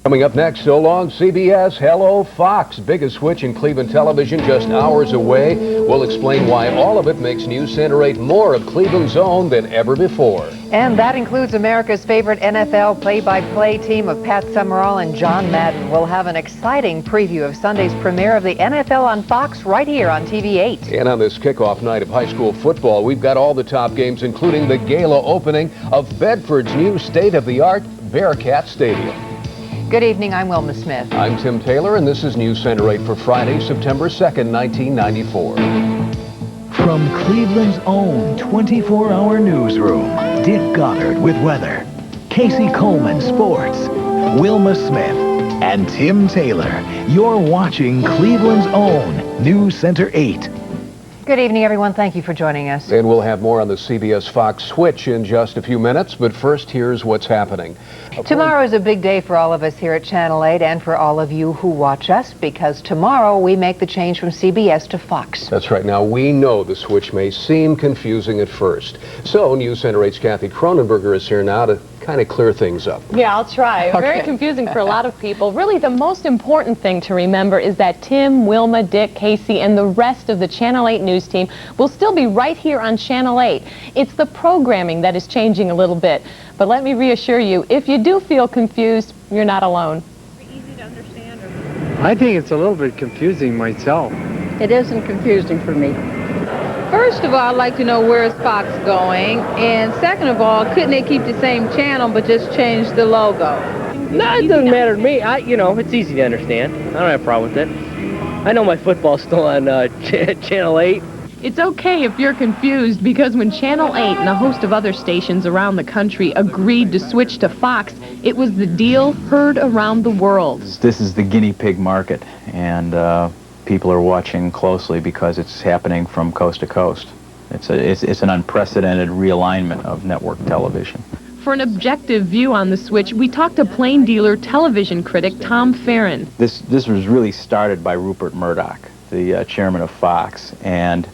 Coming up next, so long CBS, hello Fox. Biggest switch in Cleveland television just hours away. We'll explain why all of it makes News Center 8 more of Cleveland's own than ever before. And that includes America's favorite NFL play-by-play team of Pat Summerall and John Madden. We'll have an exciting preview of Sunday's premiere of the NFL on Fox right here on TV 8. And on this kickoff night of high school football, we've got all the top games, including the gala opening of Bedford's new state-of-the-art Bearcat Stadium. Good evening, I'm Wilma Smith. I'm Tim Taylor, and this is News Center 8 for Friday, September 2nd, 1994. From Cleveland's own 24-hour newsroom, Dick Goddard with weather, Casey Coleman sports, Wilma Smith, and Tim Taylor. You're watching Cleveland's own News Center 8. Good evening, everyone. Thank you for joining us. And we'll have more on the CBS Fox switch in just a few minutes, but first, here's what's happening. Tomorrow is a big day for all of us here at Channel 8 and for all of you who watch us, because tomorrow we make the change from CBS to Fox. That's right. Now, we know the switch may seem confusing at first. So, News Center 8's Kathy Cronenberger is here now to kind of clear things up. Yeah, I'll try. Okay. Very confusing for a lot of people. Really, the most important thing to remember is that Tim, Wilma, Dick, Casey, and the rest of the Channel 8 news team will still be right here on Channel 8. It's the programming that is changing a little bit. But let me reassure you, if you do feel confused, you're not alone. Easy to understand? I think it's a little bit confusing myself. It isn't confusing for me. First of all, I'd like to know where's Fox going, and second of all, couldn't they keep the same channel but just change the logo? No, it doesn't matter to me. It's easy to understand. I don't have a problem with it. I know my football's still on Channel 8. It's okay if you're confused, because when Channel 8 and a host of other stations around the country agreed to switch to Fox, it was the deal heard around the world. This is the guinea pig market, and people are watching closely because it's happening from coast to coast. It's an unprecedented realignment of network television. For an objective view on the switch, we talked to Plain Dealer television critic Tom Farron. This was really started by Rupert Murdoch, the chairman of Fox, and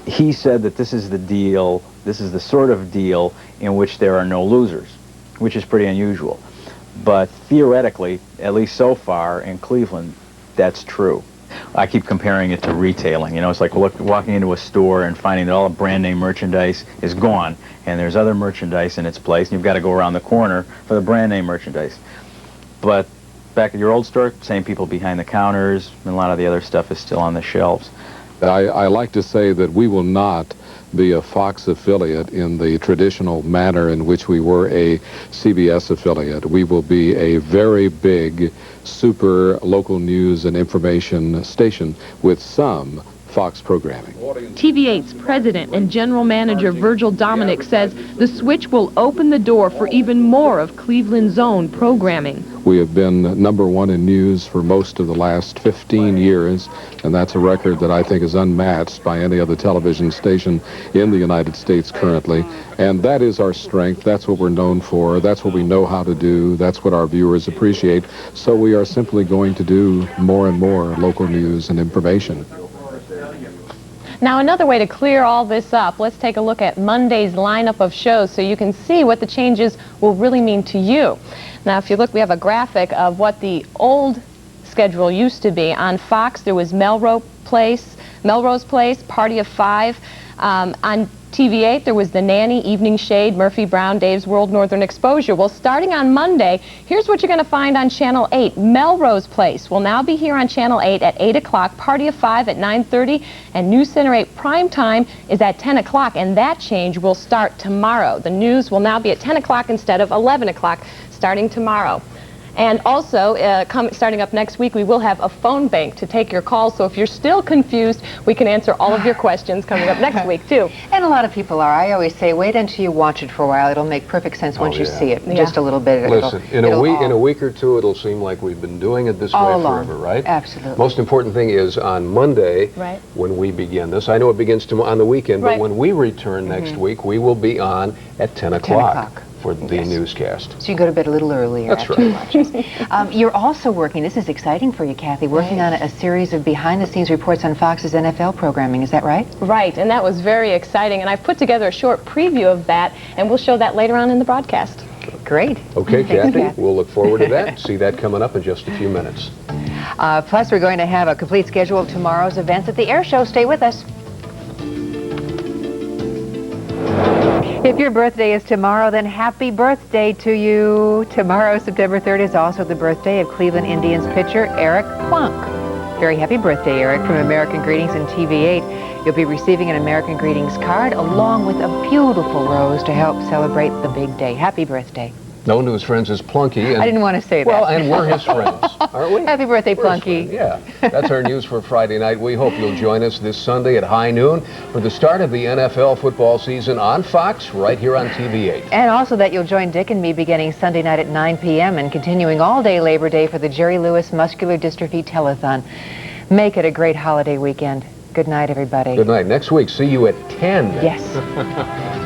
he said that this is the deal, this is the sort of deal in which there are no losers, which is pretty unusual. But theoretically, at least so far in Cleveland, that's true. I keep comparing it to retailing. It's like walking into a store and finding that all the brand name merchandise is gone, and there's other merchandise in its place, and you've got to go around the corner for the brand name merchandise. But back at your old store, same people behind the counters, and a lot of the other stuff is still on the shelves. I like to say that we will not be a Fox affiliate in the traditional manner in which we were a CBS affiliate. We will be a very big, super local news and information station with some Fox programming. TV8's president and general manager Virgil Dominic says the switch will open the door for even more of Cleveland's own programming. We have been #1 in news for most of the last 15 years, and that's a record that I think is unmatched by any other television station in the United States currently. And that is our strength. That's what we're known for. That's what we know how to do. That's what our viewers appreciate. So we are simply going to do more and more local news and information. Now, another way to clear all this up, let's take a look at Monday's lineup of shows so you can see what the changes will really mean to you. Now, if you look, we have a graphic of what the old schedule used to be. On Fox, there was Melrose Place, Party of Five. On TV8, there was The Nanny, Evening Shade, Murphy Brown, Dave's World, Northern Exposure. Well, starting on Monday, here's what you're going to find on Channel 8. Melrose Place will now be here on Channel 8 at 8 o'clock, Party of Five at 9:30, and News Center 8 prime time is at 10 o'clock, and that change will start tomorrow. The news will now be at 10 o'clock instead of 11 o'clock, starting tomorrow. And also, starting up next week, we will have a phone bank to take your calls. So if you're still confused, we can answer all of your questions coming up next week, too. And a lot of people are. I always say, wait until you watch it for a while. It'll make perfect sense once you see it. Just a little bit. Listen, in a week or two, it'll seem like we've been doing it this way forever, right? Absolutely. Most important thing is on Monday, when we begin this. I know it begins on the weekend, but when we return next week, we will be on at 10 o'clock. For the newscast. So you go to bed a little earlier. That's right. You're also working, this is exciting for you, Kathy, working on a series of behind-the-scenes reports on Fox's NFL programming. Is that right? Right, and that was very exciting. And I've put together a short preview of that, and we'll show that later on in the broadcast. Okay. Great. Okay, Thanks, Kathy, we'll look forward to that. See that coming up in just a few minutes. Plus, we're going to have a complete schedule of tomorrow's events at the Air Show. Stay with us. If your birthday is tomorrow, then happy birthday to you. Tomorrow, September 3rd, is also the birthday of Cleveland Indians pitcher Eric Plunk. Very happy birthday, Eric, from American Greetings and TV8. You'll be receiving an American Greetings card along with a beautiful rose to help celebrate the big day. Happy birthday. Known to his friends as Plunky. And, I didn't want to say that. Well, and we're his friends, aren't we? Happy birthday, We're his Plunky. friend, yeah. That's our news for Friday night. We hope you'll join us this Sunday at high noon for the start of the NFL football season on Fox, right here on TV8. And also that you'll join Dick and me beginning Sunday night at 9 p.m. and continuing all day Labor Day for the Jerry Lewis Muscular Dystrophy Telethon. Make it a great holiday weekend. Good night, everybody. Good night. Next week, see you at 10. Yes.